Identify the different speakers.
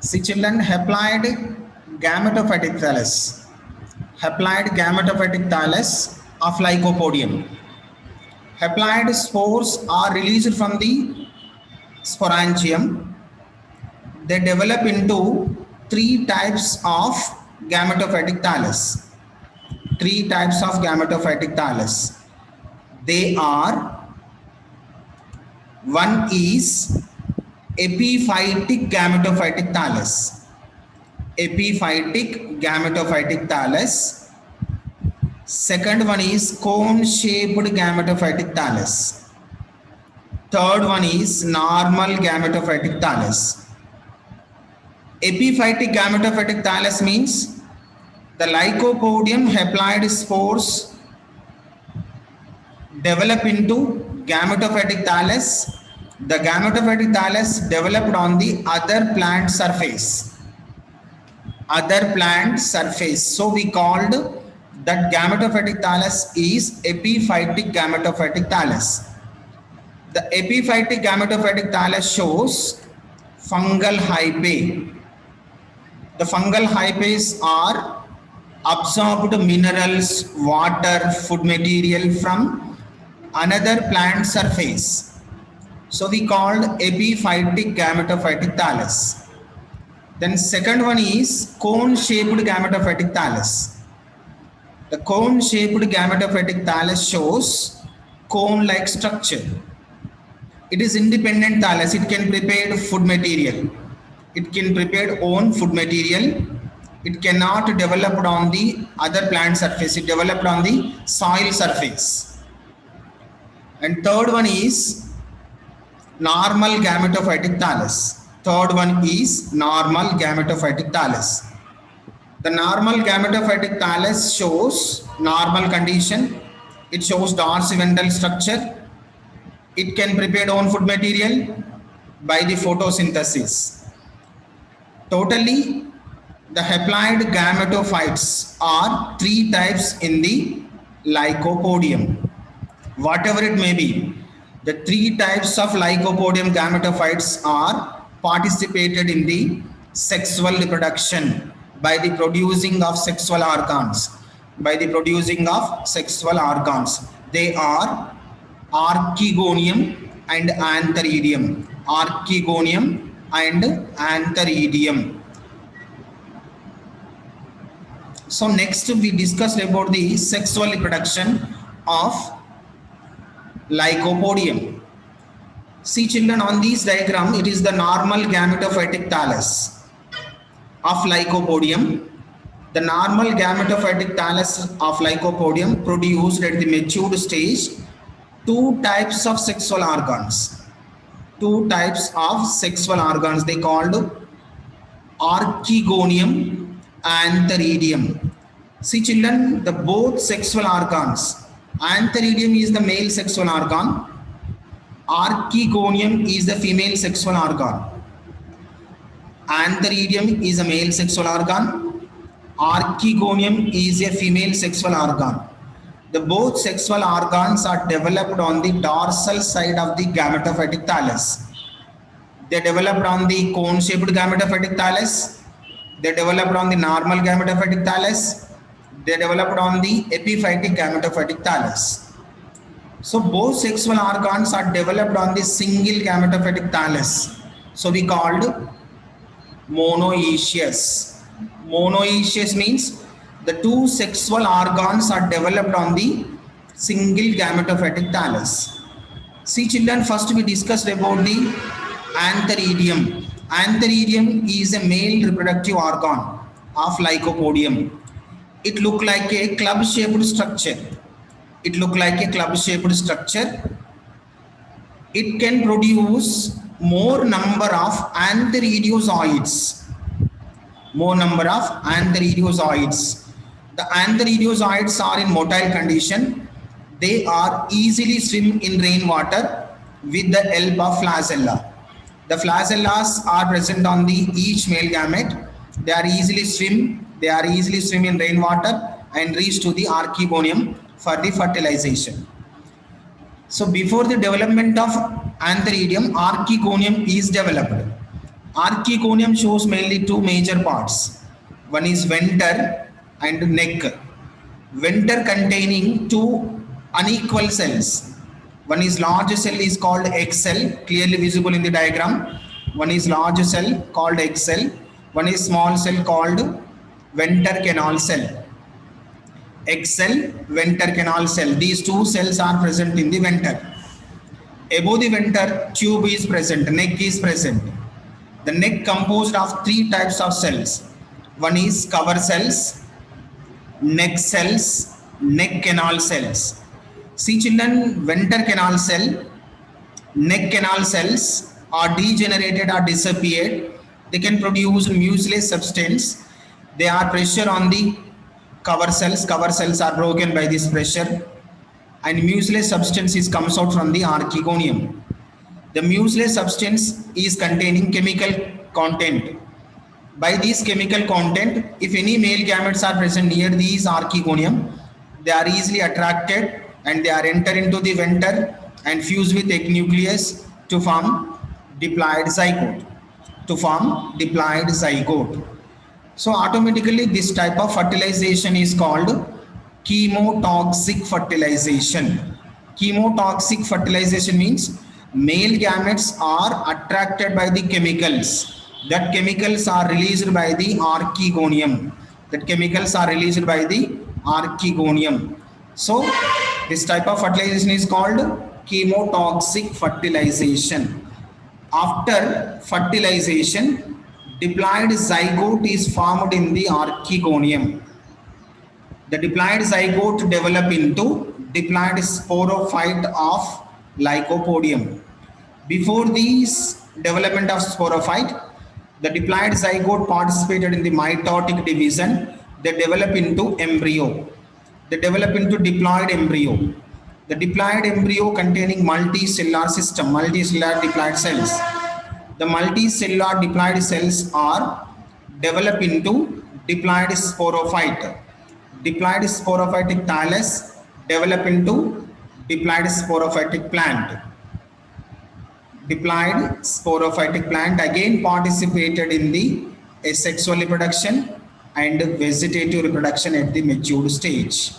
Speaker 1: See children, haploid gametophytic thallus. Haploid gametophytic thallus of Lycopodium. Haploid spores are released from the sporangium. They develop into three types of gametophytic thallus. Three types of gametophytic thallus. They are, one is epiphytic gametophytic thallus. Epiphytic gametophytic thallus. Second one is cone-shaped gametophytic thallus. Third one is normal gametophytic thallus. Epiphytic gametophytic thallus means the Lycopodium haploid spores develop into gametophytic thallus. The gametophytic thallus developed on the other plant surface. Other plant surface. So we called that gametophytic thallus is epiphytic gametophytic thallus. The epiphytic gametophytic thallus shows fungal hyphae. The fungal hyphae are absorbed minerals, water, food material from another plant surface. So we called epiphytic gametophytic thallus. Then second one is cone-shaped gametophytic thallus. The cone-shaped gametophytic thallus shows cone-like structure. It is independent thallus. It can prepare food material. It can prepare own food material. It cannot develop on the other plant surface. It developed on the soil surface. And third one is normal gametophytic thallus. Third one is normal gametophytic thallus. The normal gametophytic thallus shows normal condition. It shows dorsiventral structure. It can prepare own food material by the photosynthesis. Totally, the haploid gametophytes are three types in the Lycopodium. Whatever it may be, the three types of Lycopodium gametophytes are participated in the sexual reproduction by the producing of sexual organs. By the producing of sexual organs. They are Archegonium and Antheridium. Archegonium and Antheridium. So next we discussed about the sexual reproduction of Lycopodium. See children, on this diagram, it is the normal gametophytic thallus of Lycopodium. The normal gametophytic thallus of Lycopodium produced at the matured stage two types of sexual organs. Two types of sexual organs. They called Archegonium and Antheridium. See children, the both sexual organs. Antheridium is the male sexual organ. Archegonium is the female sexual organ. Antheridium is a male sexual organ. Archegonium is a female sexual organ. The both sexual organs are developed on the dorsal side of the gametophytic thallus. They developed on the cone-shaped gametophytic thallus. They developed on the normal gametophytic thallus. They developed on the epiphytic gametophytic thallus. So both sexual organs are developed on the single gametophytic thallus. So we called monoecious. Monoecious means the two sexual organs are developed on the single gametophytic thallus. See children, first we discussed about the Antheridium. Antheridium is a male reproductive organ of Lycopodium. It look like a club-shaped structure. It look like a club-shaped structure. It can produce more number of antheridiozoids. More number of antheridiozoids. The antheridiozoids are in motile condition. They are easily swim in rainwater with the help of flagella. The flagellas are present on the each male gamete. They are easily swim in rainwater and reach to the archegonium for the fertilization. So before the development of Antheridium, Archegonium is developed. Archegonium shows mainly two major parts. One is venter and neck. Venter containing two unequal cells. One is large cell is called egg cell, clearly visible in the diagram. One is large cell called egg cell. One is small cell called venter canal cell. Egg cell, venter canal cell. These two cells are present in the venter. Above the venter, tube is present, neck is present. The neck composed of three types of cells. One is cover cells, neck cells, neck canal cells. See children, venter canal cell, neck canal cells are degenerated or disappeared. They can produce mucilage substance. They are pressure on the cover cells. Cover cells are broken by this pressure, and mucilage substance comes out from the archegonium. The mucilage substance is containing chemical content. By this chemical content, if any male gametes are present near these archegonium, they are easily attracted and they are enter into the venter and fuse with egg nucleus to form diploid zygote. So automatically this type of fertilization is called chemotoxic fertilization. Chemotoxic fertilization means male gametes are attracted by the chemicals. That chemicals are released by the archegonium. So this type of fertilization is called chemotoxic fertilization. After fertilization, diploid zygote is formed in the archegonium. The diploid zygote develop into diploid sporophyte of Lycopodium. Before this development of sporophyte, the diploid zygote participated in the mitotic division. They develop into embryo. They develop into diploid embryo. The diploid embryo containing multicellular system, multicellular diploid cells. The multicellular diploid cells are developed into diploid sporophyte. Diploid sporophytic thallus develop into diploid sporophytic plant. Diploid sporophytic plant again participated in the asexual reproduction and vegetative reproduction at the matured stage.